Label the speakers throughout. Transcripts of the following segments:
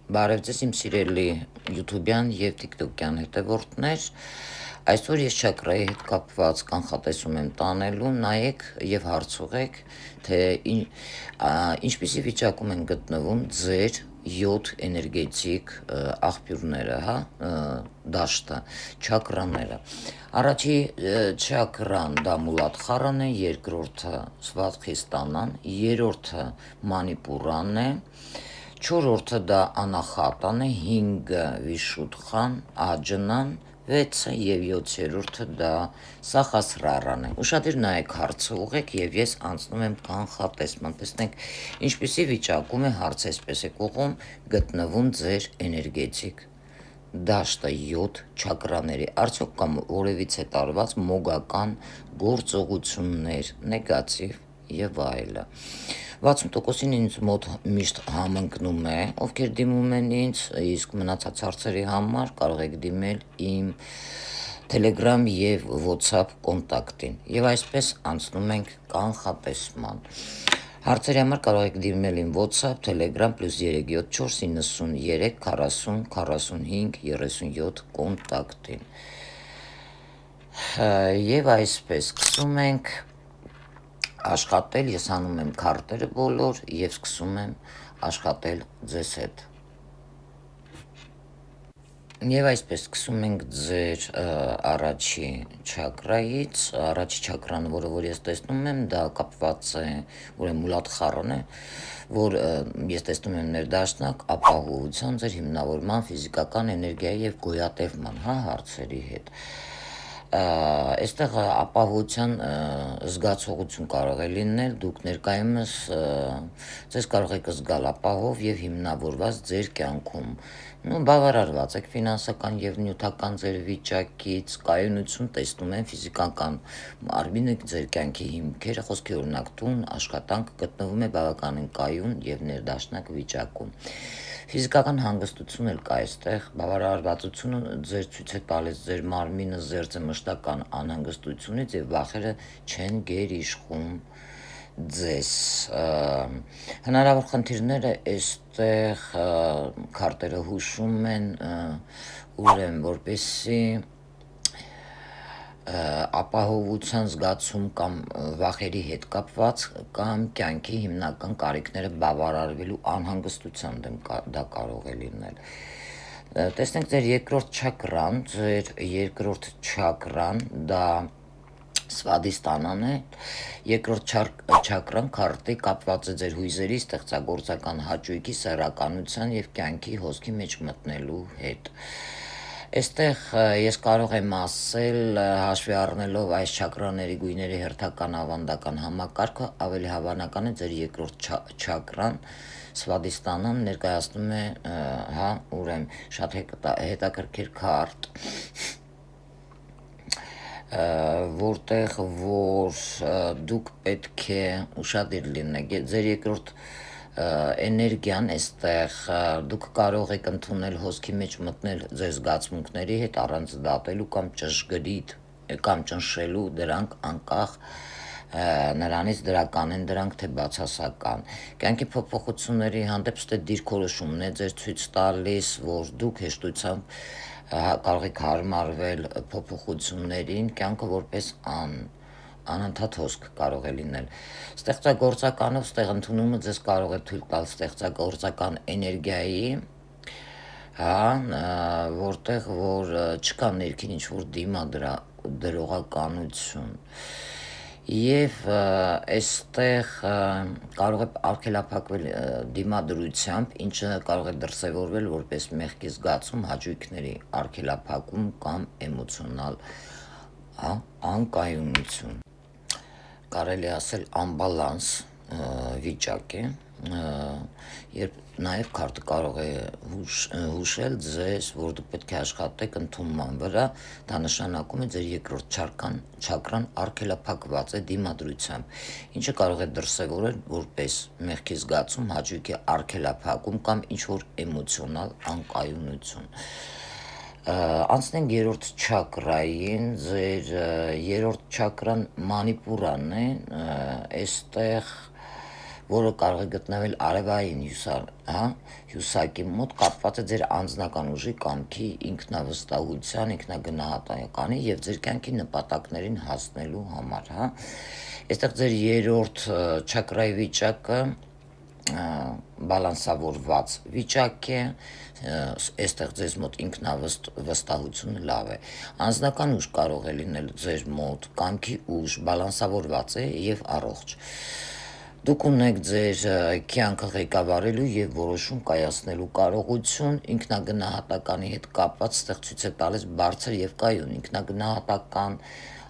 Speaker 1: Բարև ձեզ իմ սիրելի YouTube-յան և TikTok-յան հետևորդներ, այսօր ես չակրայի հետ կապված կանխատեսում եմ տանելու, նայեք և հարցուղեք, թե ինչպիսի վիճակում են գտնվում ձեր 7 էներգետիկ աղբյուրները, դաշտը, չակրաները։ Առաջի չակրան դա Մուլադխարան է, երկրորդը Սվադխիստանան, երրորդը Մանիպուրան է, չորրորդը դա Անախատան է, 5-ը Վիշուդխան, Աջնան, 6-ը և 7-րդը դա Սախասրարան է։ Ուշադիր նայեք հարցը ուղեք և ես անցնում եմ կանխատեսման։ Տեսնենք ինչպիսի վիճակում է հարց այսպես է կողում գտնվում ձեր էներգետիկ դաշտը 7 չակրաների, արդյոք կամ որևիցե տարված մոգական գործողություններ, նեգատիվ եւ այլը։ 60%-ին ինձ մոտ միշտ համընկնում է, ովքեր դիմում են ինձ, իսկ մնացած հարցերի համար կարող եք դիմել իմ Telegram եւ WhatsApp կոնտակտին։ Եվ այսպես անցնում ենք կանխատեսման։ Հարցերի համար կարող եք դիմել իմ WhatsApp, Telegram +374 93 40 45 37 կոնտակտին։ Եվ այսպես սկսում ենք աշխատել, ես անում եմ քարտերը բոլոր եւ սկսում եմ աշխատել ձեզ հետ։ Եվ այսպես սկսում ենք ձեր առաջի չակրայից, առաջի չակրան, որը որ ես տեսնում եմ, դա կապված է, ուրեմն Մուլադխարան է, որ ես տեսնում եմ ներդաշնակ ապահովության, ձեր հիմնավորման, ֆիզիկական էներգիայի եւ գոյատևման, հարցերի հետ։ Այստեղ ապահովության զգացողություն կարող է լինել, դուք ներկայումս ձեզ կարող եք զգալ ապահով եւ հիմնավորված ձեր կյանքում, բավարարված եք ֆինանսական եւ նյութական ձեր վիճակից, կայունություն տեսնում են ֆիզիկական մարմինը, ձեր կյանքի հիմքերը, խոսքի օրինակ տուն, աշխատանք գտնվում է բավականին կայուն եւ ներդաշնակ վիճակում։ Ֆիզիկական հանգստություն էլ կա այստեղ, բավարարվածությունը ձեր ցույց է տալիս, ձեր մարմինը զերծ է մշտական անհանգստությունից եւ վախերը չեն գերիշխում ձեզ։ Հնարավոր խնդիրները այստեղ քարտերը հուշում են, ուրեմն որպեսզի ապահովության զգացում կամ վախերի հետ կապված կամ կյանքի հիմնական կարիքները բավարարվելու անհանգստության դեմ դա կարող է լինել։ Տեսնենք ձեր երկրորդ չակրան, դա Սվադիստանան է, երկրորդ չակրան քարտի կապված է ձեր հույզերի, ստեղծագործական հաճույքի, սեռականության եւ կյանքի հոսքի մեջ մտնելու հետ։ Այստեղ ես կարող եմ ասել, հաշվի առնելով այս չակրաների գույների հերթական ավանդական համակարգը, ավելի հավանական է ձեր երկրորդ չակրան Սվադիստանան ներկայացնում է, ուրեմն շատ հետաքրքիր քարտ, որտեղ որ դուք պետք է ուշադիր լինեք, ձեր երկրորդ էներգիան այստեղ դուք կարող եք ընդունել հոսքի մեջ մտնել ձեր զգացմունքների հետ առանց դատելու կամ ճշգրիտ կամ ճնշելու դրանք անկախ նրանից դրական են դրանք թե բացասական։ Կյանքի փոփոխությունների հանդեպ ստե դիրքորոշումն է ձեր ցույց տալիս, որ դուք հեշտությամբ կարող եք հարմարվել փոփոխություններին, կյանքը որպես անընդհատ հոսք կարող է լինել։ Ստեղծագործականով ստեղ ընդունումը ձեզ կարող է թույլ տալ ստեղծագործական էներգիայի, որտեղ որ չկա ներքին ինչ-որ դիմադրողականություն։ Եվ այստեղ կարող է արգելափակվել դիմադրությամբ, ինչը կարող է դրսևորվել որպես մեղքի զգացում, հաճույքների արգելափակում կամ էմոցիոնալ անկայունություն, կարելի ասել անբալանս վիճակ է, երբ նաև քարտը կարող է հուշել ձեզ, որ դուք պետք է աշխատեք ընդունման վրա, դա նշանակում է ձեր երկրորդ չակրան արգելափակված է դիմադրությամբ, ինչը կարող է դրսևորել որպես մեղքի զգացում, հաճույքի արգելափակում կամ ինչ-որ էմոցիոնալ անկայունություն։ Անցնենք երրորդ չակրային, ձեր երրորդ չակրան Մանիպուրան է, այստեղ որը կարող է գտնվել արևային հյուսակի մոտ, կապված է ձեր անձնական ուժի, կամքի, ինքնավստահության, ինքնագնահատականի եւ ձեր կյանքի նպատակներին հասնելու համար, Այստեղ ձեր երրորդ չակրայի վիճակը բալանսավորված վիճակ է, այստեղ ձեզ մոտ ինքնավստահությունը լավ է, անձնական ուժ կարող է լինել ձեր մոտ, կամքի ուժ բալանսավորված է եւ առողջ, դուք ունեք ձեր կյանքը ղեկավարելու եւ որոշում կայացնելու կարողություն, ինքնագնահատականի հետ կապված այստեղ ցույց է տալիս բարձր եւ կայուն ինքնագնահատական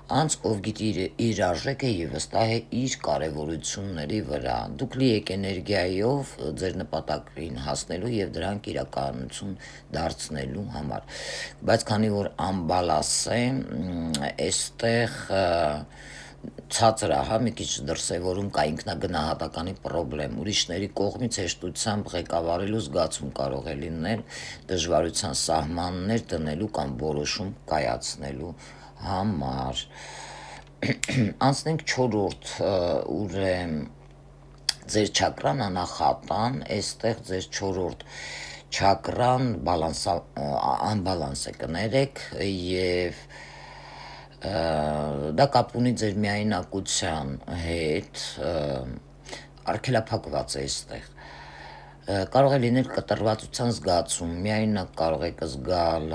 Speaker 1: անց, ով գիտի իր արժեքը եւ վստահ է իր կարեւորությունների վրա, դուք լի եք էներգիայով ձեր նպատակին հասնելու եւ դրանք իրականություն դարձնելու համար, բայց քանի որ անբալանս է, այստեղ ցածր է, մի քիչ դրսևորում կա ինքնագնահատականի խնդրեմ, ուրիշների կողմից հեշտությամբ ղեկավարելու զգացում կարող է լինել, դժվարության սահմաններ դնելու կամ որոշում կայացնելու համար, անցնենք չորրորդ ձեր չակրան անախատան, այստեղ ձեր չորրորդ չակրան անբալանս է, կներեք, եւ դա կապ ունի ձեր միայնակության հետ, արգելափակված է այստեղ, կարող է լինել կտրվածության զգացում, միայնակ կարող եք զգալ,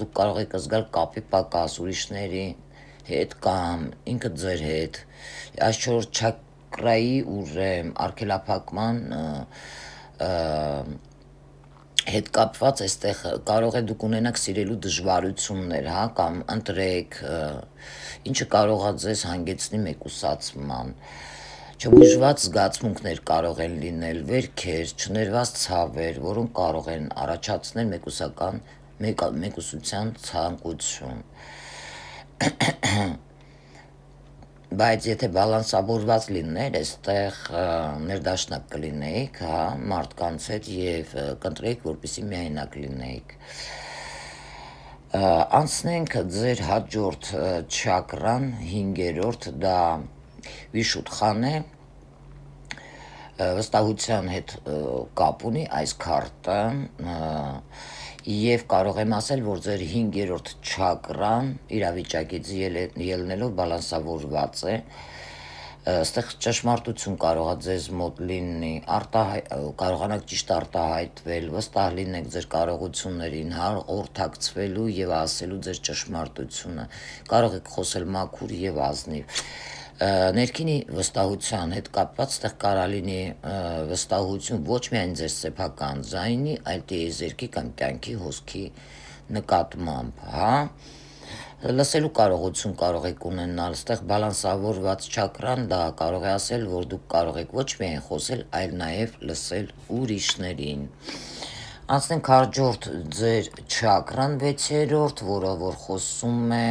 Speaker 1: դուք կարող եք զգալ կապի պակաս ուրիշների հետ կամ ինքդ ձեր հետ, այս չորրորդ չակրայի արգելափակման հետ կապված այստեղ կարող է դուք ունենաք սիրելու դժվարություններ, կամ ընտրեք, ինչը կարող է ձեզ հանգեցնի մեկուսացման, չբուժված զգացմունքներ կարող են լինել, վերքեր, չներված ցավեր, որոնք կարող են առաջացնել մեկուսության ցանկություն, բայց եթե բալանսավորված լիներ, այստեղ ներդաշնակ կլինեիք, մարդկանց հետ եւ կընտրեիք, որպեսզի միայնակ լինեիք, անցնենք ձեր հաջորդ չակրան, հինգերորդ, դա վիշուդխան է, վստահության հետ կապ ունի այս քարտը եւ կարող եմ ասել, որ ձեր 5-րդ չակրան իրավիճակից ելնելով բալանսավորված է, այստեղ ճշմարտություն կարող է ձեզ մոտ լինի, կարողանաք ճիշտ արտահայտվել, վստահ լինեք ձեր կարողություններին, հաղորդակցվելու եւ ասելու ձեր ճշմարտությունը, կարող եք խոսել մաքուր եւ ազնիվ, ներքինի վստահության հետ կապված այստեղ կարա լինի վստահություն ոչ միայն ձեր սեփական ձայնի, այլ տիեզերքի կամ կյանքի հոսքի նկատմամբ, լսելու կարողություն կարող եք ունենալ, այստեղ բալանսավորված չակրան, դա կարող է ասել, որ դուք կարող եք ոչ միայն խոսել, այլ նաև լսել ուրիշներին, անցնենք հաջորդ ձեր չակրան 6-րդ, որը որ խոսում է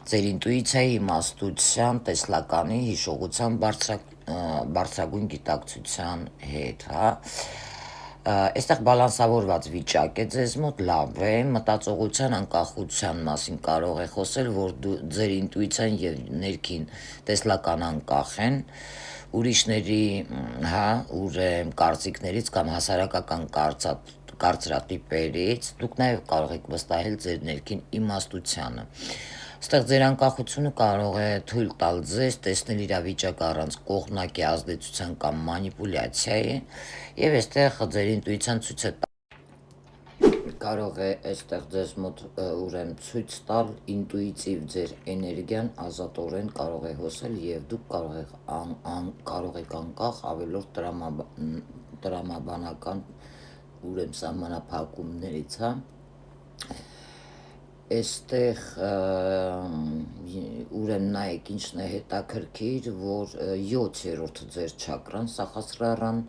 Speaker 1: ձեր ինտուիցիայի, իմաստության, տեսլականի, հիշողության բարձրագույն գիտակցության հետ, այստեղ բալանսավորված վիճակ է ձեզ մոտ, լավ է, մտածողության անկախության մասին կարող է խոսել, որ ձեր ինտուիցիան եւ ներքին տեսլական անկախ են, ուրիշների, կարծիքներից կամ հասարակական կարծրատիպերից, դուք նաև կարող եք վստահել ձեր ներքին իմաստությանը, այստեղ ձեր անկախությունը կարող է թույլ տալ ձեզ տեսնել իրավիճակը առանց կողմնակի ազդեցության կամ մանիպուլյացիայի եւ այստեղ ձեր ինտուիցիան ցույց է կարող է այստեղ ձեզ մոտ ցույց տալ ինտուիտիվ ձեր էներգիան ազատորեն կարող է հոսել եւ դուք կարող եք անկախ ավելորդ տրամաբանական սահմանափակումներից, այստեղ նայեք ինչն է հետաքրքիր, որ 7-րդ ձեր չակրան սախասրարան,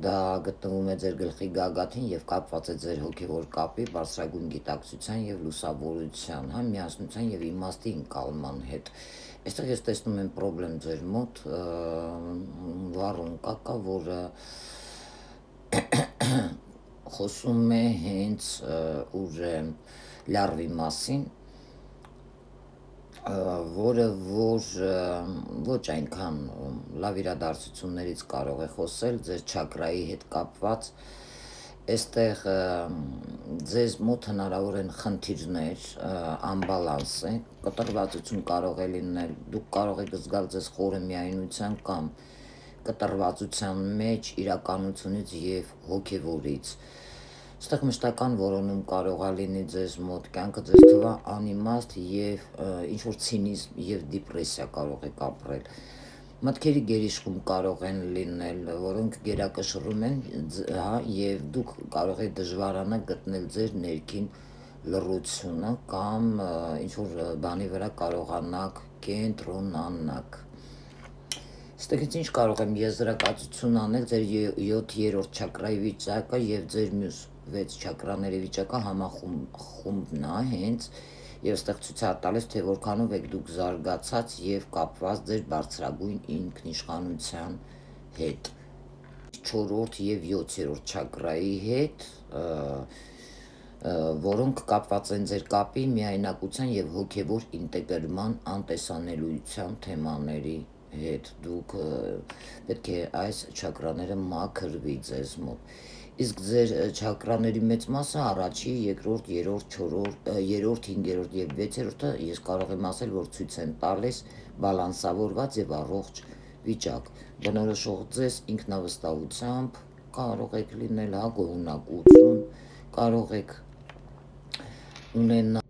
Speaker 1: դա գտնվում է ձեր գլխի գագաթին եւ կապված է ձեր հոգեվոր կապի, բարձրագույն գիտակցության եւ լուսավորության, միասնության եւ իմաստի ընկալման հետ, այստեղ ես տեսնում եմ պրոբլեմ ձեր մոտ, վառուն կա, որը խոսում է հենց լարվի մասին, որը որ ոչ այնքան լավ իրադարձություններից կարող է խոսել ձեր չակրայի հետ կապված, այստեղ ձեզ մոտ հնարավոր են խնդիրներ, անբալանս է, կտրվածություն կարող է լինել, դուք կարող եք զգալ ձեզ խորը միայնության կամ կտրվածության մեջ իրականությունից և հոգևորից։ Այստեղ մշտական որոնում կարող է լինի ձեզ մոտ, կյանքը ձեզ թվա անիմաստ և ինչ-որ ցինիզմ և դիպրեսիա կարող եք ապրել։ Մտքերի գերիշխում կարող են լինել, որոնք գերակշռում են, և դուք կարող եք դժվարանա գտնել ձեր ներքին լռությունը կամ ինչ-որ բանի վրա կարողանաք կենտրոնանաք։ Ստեղից ինչ կարող եմ եզրակացություն անել ձեր 7-րդ չակրայի վիճակը և ձեր մյուս 6 չակրաների վիճակը համախումբն է հենց, և ստեղ ցույց է տալիս, թե որքանով եք դուք զարգացած և կապված ձեր բարձրագույն ինքնիշխանության հետ, 4-րդ և 7-րդ չակրայի հետ, որոնք կապված են ձեր կապի, միայնակության և հոգևոր ինտեգրման անտեսանելիության թեմաների հետ, դուք պետք է այս չակրաները մաքրվի ձեզ մոտ, իսկ ձեր չակրաների մեծ մասը առաջի, երկրորդ, երրորդ, 5-րդ և 6-րդը ես կարող եմ ասել, որ ցույց են տալիս բալանսավորված և առողջ վիճակ, բնորոշող ձեզ ինքնավստահությամբ կարող եք լինել, գոհունակություն կարող եք ունենալ